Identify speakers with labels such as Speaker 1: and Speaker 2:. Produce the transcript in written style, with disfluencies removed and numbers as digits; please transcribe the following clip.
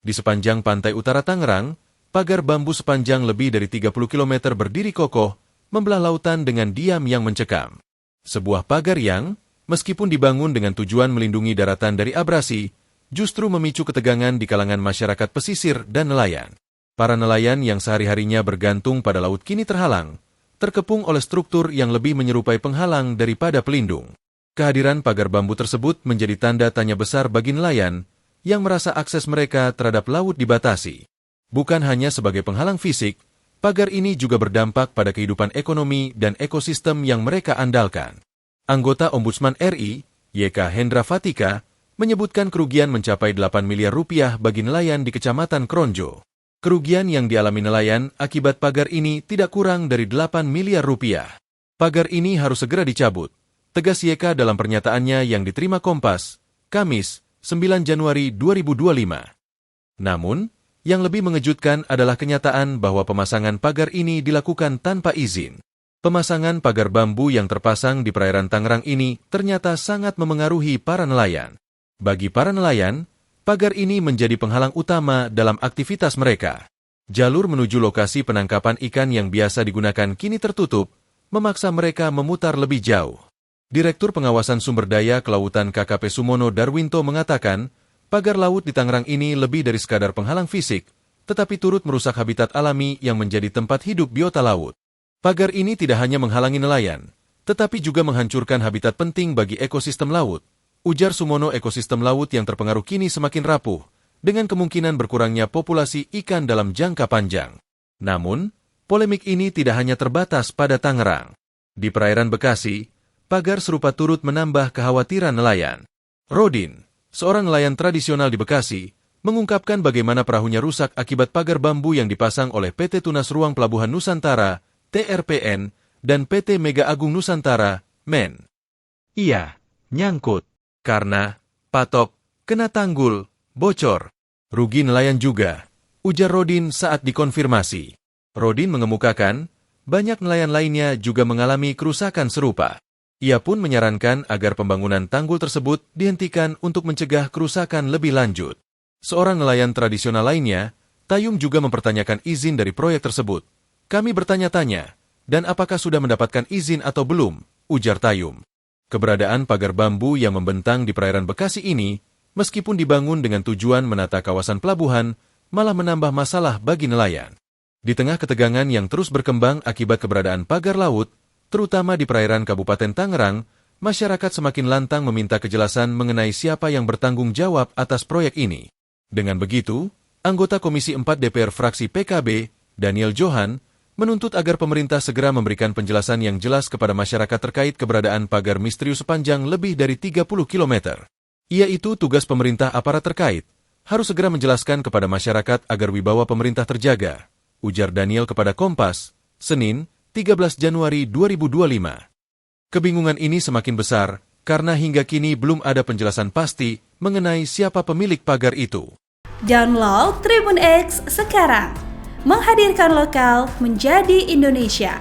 Speaker 1: Di sepanjang pantai utara Tangerang, pagar bambu sepanjang lebih dari 30 km berdiri kokoh, membelah lautan dengan diam yang mencekam. Sebuah pagar yang, meskipun dibangun dengan tujuan melindungi daratan dari abrasi, justru memicu ketegangan di kalangan masyarakat pesisir dan nelayan. Para nelayan yang sehari-harinya bergantung pada laut kini terhalang, terkepung oleh struktur yang lebih menyerupai penghalang daripada pelindung. Kehadiran pagar bambu tersebut menjadi tanda tanya besar bagi nelayan yang merasa akses mereka terhadap laut dibatasi. Bukan hanya sebagai penghalang fisik, pagar ini juga berdampak pada kehidupan ekonomi dan ekosistem yang mereka andalkan. Anggota Ombudsman RI, YK Hendra Fatika, menyebutkan kerugian mencapai 8 miliar rupiah bagi nelayan di Kecamatan Kronjo. Kerugian yang dialami nelayan akibat pagar ini tidak kurang dari 8 miliar rupiah. Pagar ini harus segera dicabut, tegas YK dalam pernyataannya yang diterima Kompas, Kamis, 9 Januari 2025. Namun, yang lebih mengejutkan adalah kenyataan bahwa pemasangan pagar ini dilakukan tanpa izin. Pemasangan pagar bambu yang terpasang di perairan Tangerang ini ternyata sangat memengaruhi para nelayan. Bagi para nelayan, pagar ini menjadi penghalang utama dalam aktivitas mereka. Jalur menuju lokasi penangkapan ikan yang biasa digunakan kini tertutup, memaksa mereka memutar lebih jauh. Direktur Pengawasan Sumber Daya Kelautan KKP Sumono Darwinto mengatakan, pagar laut di Tangerang ini lebih dari sekadar penghalang fisik, tetapi turut merusak habitat alami yang menjadi tempat hidup biota laut. Pagar ini tidak hanya menghalangi nelayan, tetapi juga menghancurkan habitat penting bagi ekosistem laut. Ujar Sumono, ekosistem laut yang terpengaruh kini semakin rapuh, dengan kemungkinan berkurangnya populasi ikan dalam jangka panjang. Namun, polemik ini tidak hanya terbatas pada Tangerang. Di perairan Bekasi, pagar serupa turut menambah kekhawatiran nelayan. Rodin, seorang nelayan tradisional di Bekasi, mengungkapkan bagaimana perahunya rusak akibat pagar bambu yang dipasang oleh PT Tunas Ruang Pelabuhan Nusantara, TRPN, dan PT Mega Agung Nusantara, MEN. Iya, nyangkut. Karena, patok, kena tanggul, bocor. Rugi nelayan juga, ujar Rodin saat dikonfirmasi. Rodin mengemukakan, banyak nelayan lainnya juga mengalami kerusakan serupa. Ia pun menyarankan agar pembangunan tanggul tersebut dihentikan untuk mencegah kerusakan lebih lanjut. Seorang nelayan tradisional lainnya, Tayum, juga mempertanyakan izin dari proyek tersebut. Kami bertanya-tanya, dan apakah sudah mendapatkan izin atau belum, ujar Tayum. Keberadaan pagar bambu yang membentang di perairan Bekasi ini, meskipun dibangun dengan tujuan menata kawasan pelabuhan, malah menambah masalah bagi nelayan. Di tengah ketegangan yang terus berkembang akibat keberadaan pagar laut, terutama di perairan Kabupaten Tangerang, masyarakat semakin lantang meminta kejelasan mengenai siapa yang bertanggung jawab atas proyek ini. Dengan begitu, anggota Komisi 4 DPR fraksi PKB, Daniel Johan, menuntut agar pemerintah segera memberikan penjelasan yang jelas kepada masyarakat terkait keberadaan pagar misterius sepanjang lebih dari 30 km. Yaitu tugas pemerintah aparat terkait, harus segera menjelaskan kepada masyarakat agar wibawa pemerintah terjaga, ujar Daniel kepada Kompas, Senin, 13 Januari 2025. Kebingungan ini semakin besar karena hingga kini belum ada penjelasan pasti mengenai siapa pemilik pagar itu.
Speaker 2: Download Tribun X sekarang, menghadirkan lokal menjadi Indonesia.